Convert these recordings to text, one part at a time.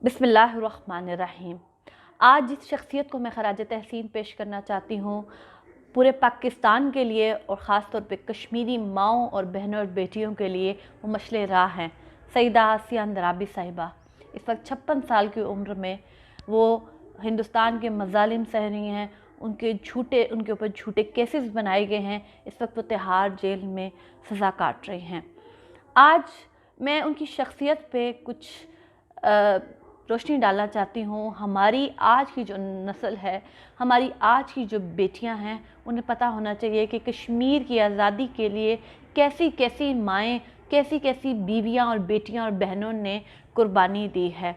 बिस्मिल्लाहिर्रहमानिर्रहीम। आज जिस शख्सियत को मैं खराज तहसीन पेश करना चाहती हूँ पूरे पाकिस्तान के लिए और ख़ास तौर पे कश्मीरी माँओं और बहनों और बेटियों के लिए वो मशले राह हैं, सईदा आसिया अंद्राबी साहिबा। इस वक्त 56 साल की उम्र में वो हिंदुस्तान के मज़ालिम सह रही हैं, उनके ऊपर झूठे केसेस बनाए गए हैं। इस वक्त वो तिहाड़ जेल में सज़ा काट रही हैं। आज मैं उनकी शख्सियत पे कुछ रोशनी डालना चाहती हूँ। हमारी आज की जो नस्ल है, हमारी आज की जो बेटियां हैं, उन्हें पता होना चाहिए कि कश्मीर की आज़ादी के लिए कैसी कैसी माएँ, कैसी कैसी बीवियां और बेटियां और बहनों ने कुर्बानी दी है।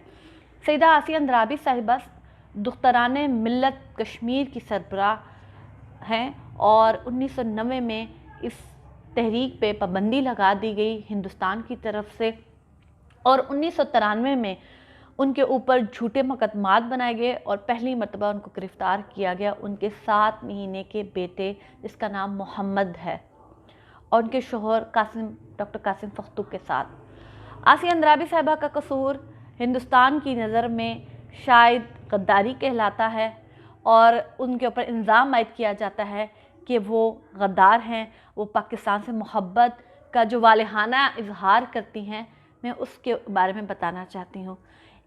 सईदा आसिया अंद्राबी साहिबा दुख्तराने मिल्लत कश्मीर की सरबराह हैं और 1990 में इस तहरीक पे पाबंदी लगा दी गई हिंदुस्तान की तरफ से और 1993 में उनके ऊपर झूठे मुकदमात बनाए गए और पहली मरतबा उनको गिरफ़्तार किया गया उनके 7 महीने के बेटे जिसका नाम मोहम्मद है और उनके शोहर डॉक्टर कासिम फख्तू के साथ। आसिया अंद्राबी साहिबा का कसूर हिंदुस्तान की नज़र में शायद गद्दारी कहलाता है और उनके ऊपर इल्ज़ाम आयद किया जाता है कि वो गद्दार हैं। वो पाकिस्तान से मोहब्बत का जो वालिहाना इजहार करती हैं, मैं उसके बारे में बताना चाहती हूँ।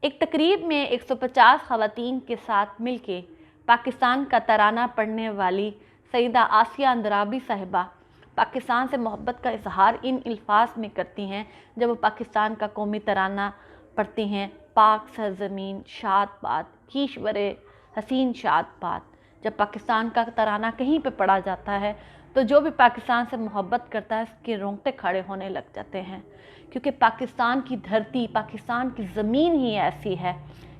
एक तकरीब में 150 ख़वातीन के साथ मिलके पाकिस्तान का तराना पढ़ने वाली सईदा आसिया अंद्राबी साहिबा पाकिस्तान से मोहब्बत का इजहार इन अल्फाज में करती हैं जब वो पाकिस्तान का कौमी तराना पढ़ती हैं। पाक सरज़मीन शाद बात कीश्वरे हसीन शाद बात। जब पाकिस्तान का तराना कहीं पे पढ़ा जाता है तो जो भी पाकिस्तान से मोहब्बत करता है उसके रोंगटे खड़े होने लग जाते हैं, क्योंकि पाकिस्तान की धरती, पाकिस्तान की ज़मीन ही ऐसी है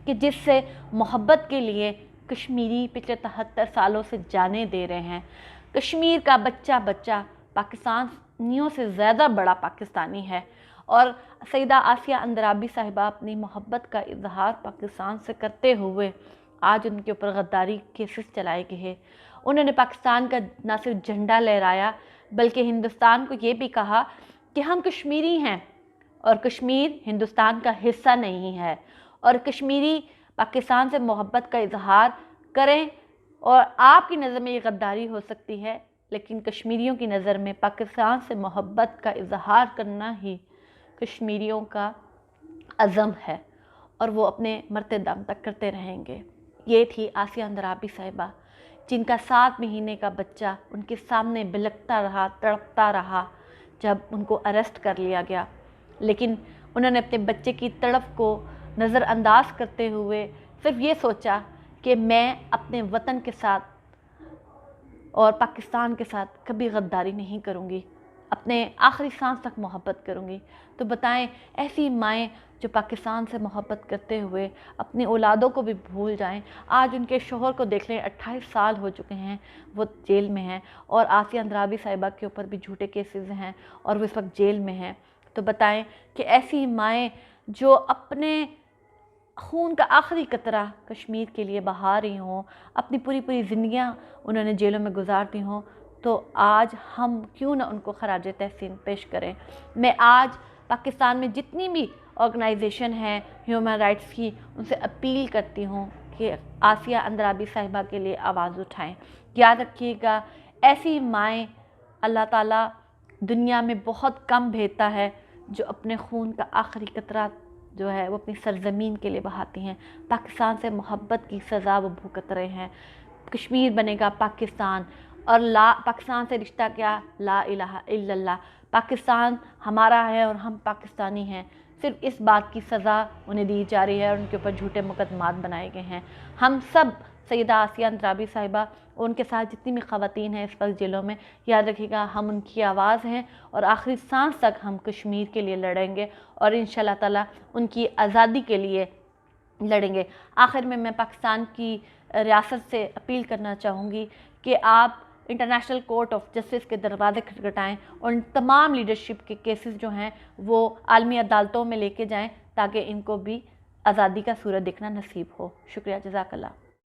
कि जिससे मोहब्बत के लिए कश्मीरी पिछले 73 सालों से जाने दे रहे हैं। कश्मीर का बच्चा बच्चा पाकिस्तानियों से ज़्यादा बड़ा पाकिस्तानी है और सईदा आसिया अंद्राबी साहिबा अपनी मोहब्बत का इजहार पाकिस्तान से करते हुए आज उनके ऊपर गद्दारी केसेस चलाए गए हैं। उन्होंने पाकिस्तान का न सिर्फ झंडा लहराया बल्कि हिंदुस्तान को ये भी कहा कि हम कश्मीरी हैं और कश्मीर हिंदुस्तान का हिस्सा नहीं है और कश्मीरी पाकिस्तान से मोहब्बत का इजहार करें और आपकी नज़र में ये गद्दारी हो सकती है, लेकिन कश्मीरियों की नज़र में पाकिस्तान से मोहब्बत का इजहार करना ही कश्मीरियों का अज़म है और वो अपने मरते दम तक करते रहेंगे। ये थी आसिया अंद्राबी साहिबा, जिनका 7 महीने का बच्चा उनके सामने बिलखता रहा, तड़पता रहा जब उनको अरेस्ट कर लिया गया, लेकिन उन्होंने अपने बच्चे की तड़प को नज़रअंदाज करते हुए सिर्फ ये सोचा कि मैं अपने वतन के साथ और पाकिस्तान के साथ कभी गद्दारी नहीं करूँगी, अपने आखिरी सांस तक मोहब्बत करूँगी। तो बताएं, ऐसी माएँ जो पाकिस्तान से मोहब्बत करते हुए अपनी औलादों को भी भूल जाएं। आज उनके शोहर को देख लें, 28 साल हो चुके हैं, वो जेल में हैं और आसिया अंद्राबी साहिबा के ऊपर भी झूठे केसेस हैं और वो इस वक्त जेल में हैं। तो बताएं कि ऐसी माएँ जो अपने खून का आखिरी कतरा कश्मीर के लिए बहा रही हों, अपनी पूरी पूरी ज़िंदगियाँ उन्होंने जेलों में गुजार दी हों, तो आज हम क्यों ना उनको खराज तहसीन पेश करें। मैं आज पाकिस्तान में जितनी भी ऑर्गेनाइजेशन हैं ह्यूमन राइट्स की, उनसे अपील करती हूँ कि आसिया अंद्राबी साहिबा के लिए आवाज़ उठाएं। याद रखिएगा, ऐसी माएँ अल्लाह ताला दुनिया में बहुत कम भेजता है जो अपने खून का आखिरी कतरा जो है वो अपनी सरज़मीन के लिए बहाती हैं। पाकिस्तान से मोहब्बत की सज़ा वो भुगत रहे हैं। कश्मीर बनेगा पाकिस्तान और पाकिस्तान से रिश्ता क्या, ला इलाहा इल्लल्लाह। पाकिस्तान हमारा है और हम पाकिस्तानी हैं। सिर्फ इस बात की सज़ा उन्हें दी जा रही है और उनके ऊपर झूठे मुकदमात बनाए गए हैं। हम सब सईदा आसिया अंद्राबी साहिबा और उनके साथ जितनी भी ख़वातीन हैं इस वक्त जेलों में, याद रखिएगा हम उनकी आवाज़ हैं और आखिरी सांस तक हम कश्मीर के लिए लड़ेंगे और इंशाअल्लाह ताला उनकी आज़ादी के लिए लड़ेंगे। आखिर में मैं पाकिस्तान की रियासत से अपील करना चाहूँगी कि आप इंटरनेशनल कोर्ट ऑफ जस्टिस के दरवाजे खटखटाएँ और इन तमाम लीडरशिप के केसेस जो हैं वो आलमी अदालतों में लेके जाएं ताकि इनको भी आज़ादी का सूरज देखना नसीब हो। शुक्रिया, जज़ाकल्लाह।